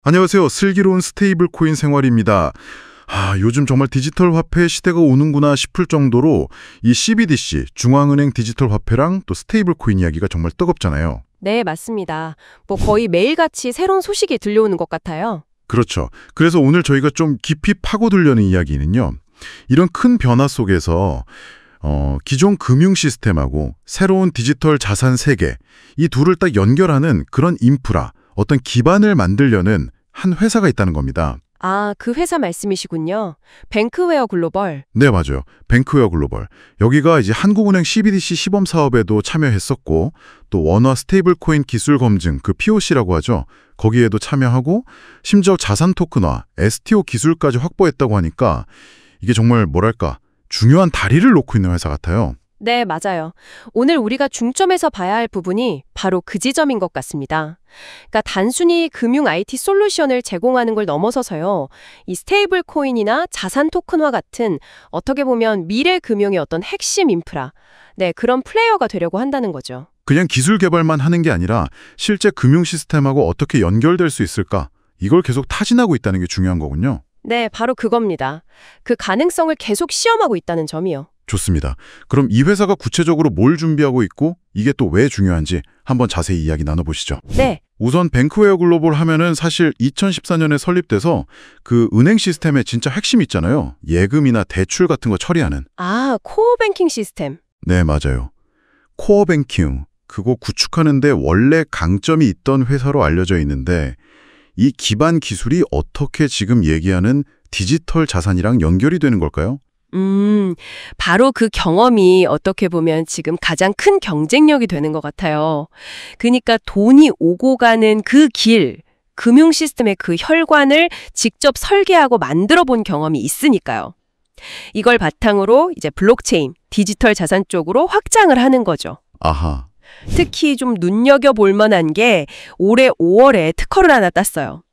안녕하세요. 슬기로운 스테이블 코인 생활입니다. 요즘 정말 디지털 화폐 시대가 오는구나 싶을 정도로 이 CBDC, 중앙은행 디지털 화폐랑 또 스테이블 코인 이야기가 정말 뜨겁잖아요. 네, 맞습니다. 거의 매일같이 새로운 소식이 들려오는 것 같아요. 그렇죠. 그래서 오늘 저희가 좀 깊이 파고들려는 이야기는요. 이런 큰 변화 속에서 기존 금융 시스템하고 새로운 디지털 자산 세계, 이 둘을 딱 연결하는 그런 인프라, 어떤 기반을 만들려는 한 회사가 있다는 겁니다. 그 회사 말씀이시군요. 뱅크웨어 글로벌. 네, 맞아요. 뱅크웨어 글로벌. 여기가 이제 한국은행 CBDC 시범 사업에도 참여했었고, 또 원화 스테이블 코인 기술 검증, 그 POC라고 하죠. 거기에도 참여하고, 심지어 자산 토큰화, STO 기술까지 확보했다고 하니까 이게 정말 뭐랄까, 중요한 다리를 놓고 있는 회사 같아요. 네, 맞아요. 오늘 우리가 중점에서 봐야 할 부분이 바로 그 지점인 것 같습니다. 그러니까 단순히 금융 IT 솔루션을 제공하는 걸 넘어서서요. 이 스테이블 코인이나 자산 토큰화 같은 어떻게 보면 미래 금융의 어떤 핵심 인프라, 그런 플레이어가 되려고 한다는 거죠. 그냥 기술 개발만 하는 게 아니라 실제 금융 시스템하고 어떻게 연결될 수 있을까? 이걸 계속 타진하고 있다는 게 중요한 거군요. 네, 바로 그겁니다. 그 가능성을 계속 시험하고 있다는 점이요. 좋습니다. 그럼 이 회사가 구체적으로 뭘 준비하고 있고 이게 또 왜 중요한지 한번 자세히 이야기 나눠보시죠. 네. 우선 뱅크웨어 글로벌 하면은 사실 2014년에 설립돼서 그 은행 시스템의 진짜 핵심이 있잖아요. 예금이나 대출 같은 거 처리하는. 코어 뱅킹 시스템. 네, 맞아요. 코어 뱅킹, 그거 구축하는데 원래 강점이 있던 회사로 알려져 있는데 이 기반 기술이 어떻게 지금 얘기하는 디지털 자산이랑 연결이 되는 걸까요? 바로 그 경험이 어떻게 보면 지금 가장 큰 경쟁력이 되는 것 같아요. 그러니까 돈이 오고 가는 그 길, 금융 시스템의 그 혈관을 직접 설계하고 만들어 본 경험이 있으니까요. 이걸 바탕으로 이제 블록체인, 디지털 자산 쪽으로 확장을 하는 거죠. 아하. 특히 좀 눈여겨볼 만한 게 올해 5월에 특허를 하나 땄어요.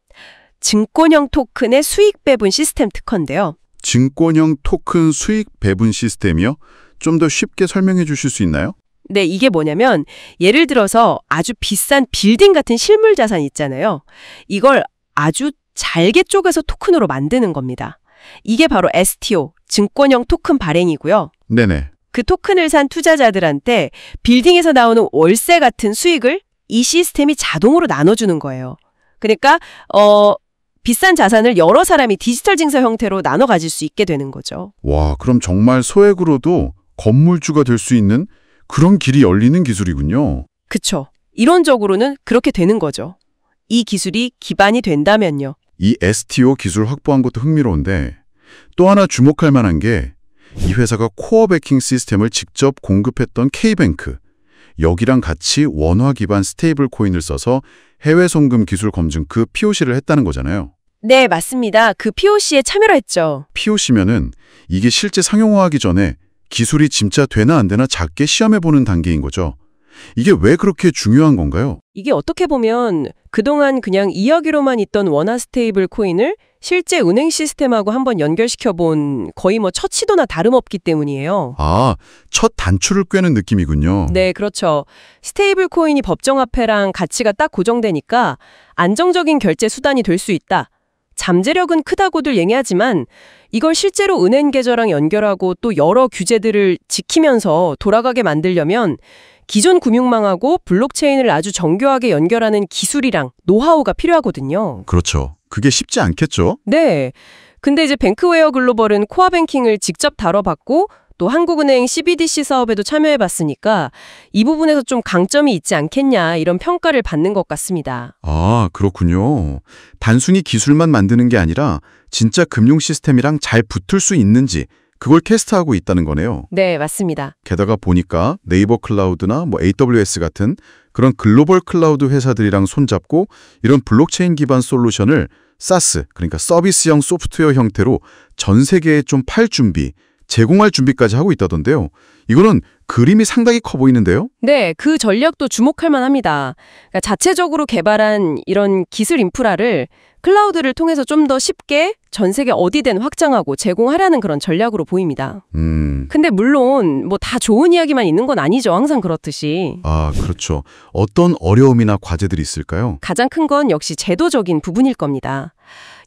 증권형 토큰의 수익 배분 시스템 특허인데요. 증권형 토큰 수익 배분 시스템이요? 좀 더 쉽게 설명해 주실 수 있나요? 네, 이게 뭐냐면 예를 들어서 아주 비싼 빌딩 같은 실물 자산 있잖아요. 이걸 아주 잘게 쪼개서 토큰으로 만드는 겁니다. 이게 바로 STO, 증권형 토큰 발행이고요. 네네. 그 토큰을 산 투자자들한테 빌딩에서 나오는 월세 같은 수익을 이 시스템이 자동으로 나눠주는 거예요. 그러니까 비싼 자산을 여러 사람이 디지털 증서 형태로 나눠 가질 수 있게 되는 거죠. 와, 그럼 정말 소액으로도 건물주가 될 수 있는 그런 길이 열리는 기술이군요. 그쵸. 이론적으로는 그렇게 되는 거죠. 이 기술이 기반이 된다면요. 이 STO 기술 확보한 것도 흥미로운데 또 하나 주목할 만한 게 이 회사가 코어 베킹 시스템을 직접 공급했던 K뱅크, 여기랑 같이 원화 기반 스테이블 코인을 써서 해외 송금 기술 검증 그 POC를 했다는 거잖아요. 네, 맞습니다. 그 POC에 참여를 했죠. POC면은 이게 실제 상용화하기 전에 기술이 진짜 되나 안 되나 작게 시험해보는 단계인 거죠. 이게 왜 그렇게 중요한 건가요? 이게 어떻게 보면 그동안 그냥 이야기로만 있던 원화 스테이블 코인을 실제 은행 시스템하고 한번 연결시켜본 거의 첫 시도나 다름없기 때문이에요. 첫 단추를 꿰는 느낌이군요. 네, 그렇죠. 스테이블 코인이 법정화폐랑 가치가 딱 고정되니까 안정적인 결제 수단이 될 수 있다. 잠재력은 크다고들 얘기하지만 이걸 실제로 은행 계좌랑 연결하고 또 여러 규제들을 지키면서 돌아가게 만들려면 기존 금융망하고 블록체인을 아주 정교하게 연결하는 기술이랑 노하우가 필요하거든요. 그렇죠. 그게 쉽지 않겠죠? 네. 근데 이제 뱅크웨어 글로벌은 코어 뱅킹을 직접 다뤄봤고 또 한국은행 CBDC 사업에도 참여해봤으니까 이 부분에서 좀 강점이 있지 않겠냐 이런 평가를 받는 것 같습니다. 그렇군요. 단순히 기술만 만드는 게 아니라 진짜 금융 시스템이랑 잘 붙을 수 있는지 그걸 테스트하고 있다는 거네요. 네, 맞습니다. 게다가 보니까 네이버 클라우드나 AWS 같은 그런 글로벌 클라우드 회사들이랑 손잡고 이런 블록체인 기반 솔루션을 SaaS, 그러니까 서비스형 소프트웨어 형태로 전 세계에 좀 팔 준비, 제공할 준비까지 하고 있다던데요. 이거는 그림이 상당히 커 보이는데요? 네, 그 전략도 주목할 만합니다. 그러니까 자체적으로 개발한 이런 기술 인프라를 클라우드를 통해서 좀 더 쉽게 전 세계 어디든 확장하고 제공하려는 그런 전략으로 보입니다. 근데 물론 뭐 다 좋은 이야기만 있는 건 아니죠. 항상 그렇듯이. 아, 그렇죠. 어떤 어려움이나 과제들이 있을까요? 가장 큰 건 역시 제도적인 부분일 겁니다.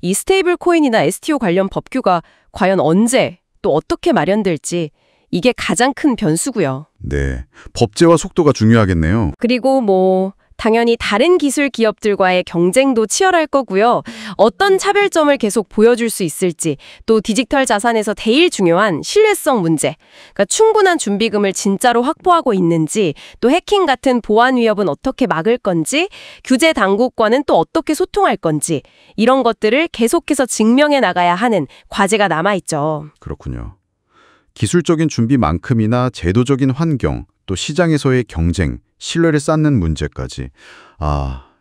이 스테이블 코인이나 STO 관련 법규가 과연 언제 또 어떻게 마련될지 이게 가장 큰 변수고요. 네, 법제화 속도가 중요하겠네요. 그리고 뭐 당연히 다른 기술 기업들과의 경쟁도 치열할 거고요. 어떤 차별점을 계속 보여줄 수 있을지, 또 디지털 자산에서 제일 중요한 신뢰성 문제, 그러니까 충분한 준비금을 진짜로 확보하고 있는지, 또 해킹 같은 보안 위협은 어떻게 막을 건지, 규제 당국과는 또 어떻게 소통할 건지, 이런 것들을 계속해서 증명해 나가야 하는 과제가 남아있죠. 그렇군요. 기술적인 준비만큼이나 제도적인 환경, 또 시장에서의 경쟁, 신뢰를 쌓는 문제까지.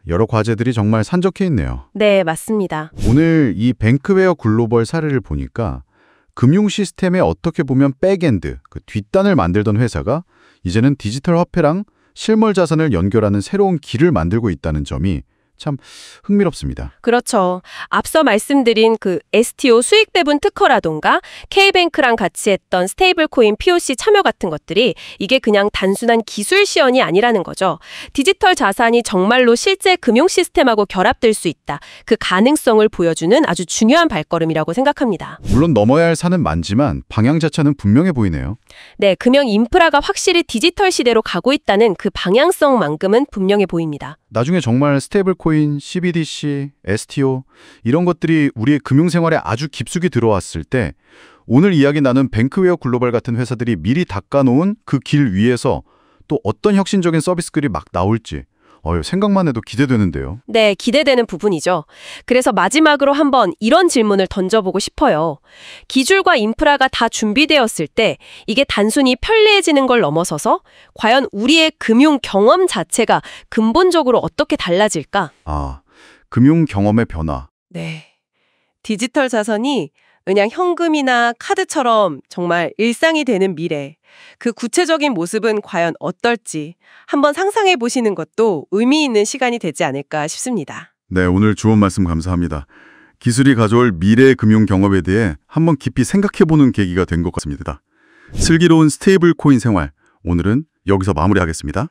여러 과제들이 정말 산적해 있네요. 네, 맞습니다. 오늘 이 뱅크웨어 글로벌 사례를 보니까 금융 시스템에 어떻게 보면 백엔드, 그 뒷단을 만들던 회사가 이제는 디지털 화폐랑 실물 자산을 연결하는 새로운 길을 만들고 있다는 점이 참 흥미롭습니다. 그렇죠. 앞서 말씀드린 그 STO 수익 배분 특허라던가 K뱅크랑 같이 했던 스테이블코인 POC 참여 같은 것들이 이게 그냥 단순한 기술 시연이 아니라는 거죠. 디지털 자산이 정말로 실제 금융 시스템하고 결합될 수 있다. 그 가능성을 보여주는 아주 중요한 발걸음이라고 생각합니다. 물론 넘어야 할 산은 많지만 방향 자체는 분명해 보이네요. 네, 금융 인프라가 확실히 디지털 시대로 가고 있다는 그 방향성만큼은 분명해 보입니다. 나중에 정말 스테이블코인, CBDC, STO 이런 것들이 우리의 금융생활에 아주 깊숙이 들어왔을 때 오늘 이야기 나눈 뱅크웨어 글로벌 같은 회사들이 미리 닦아놓은 그 길 위에서 또 어떤 혁신적인 서비스들이 막 나올지 생각만 해도 기대되는데요. 네, 기대되는 부분이죠. 그래서 마지막으로 한번 이런 질문을 던져보고 싶어요. 기술과 인프라가 다 준비되었을 때 이게 단순히 편리해지는 걸 넘어서서 과연 우리의 금융 경험 자체가 근본적으로 어떻게 달라질까? 금융 경험의 변화. 네. 디지털 자산이 그냥 현금이나 카드처럼 정말 일상이 되는 미래. 그 구체적인 모습은 과연 어떨지 한번 상상해 보시는 것도 의미 있는 시간이 되지 않을까 싶습니다. 네, 오늘 좋은 말씀 감사합니다. 기술이 가져올 미래 금융 경험에 대해 한번 깊이 생각해보는 계기가 된 것 같습니다. 슬기로운 스테이블 코인 생활, 오늘은 여기서 마무리하겠습니다.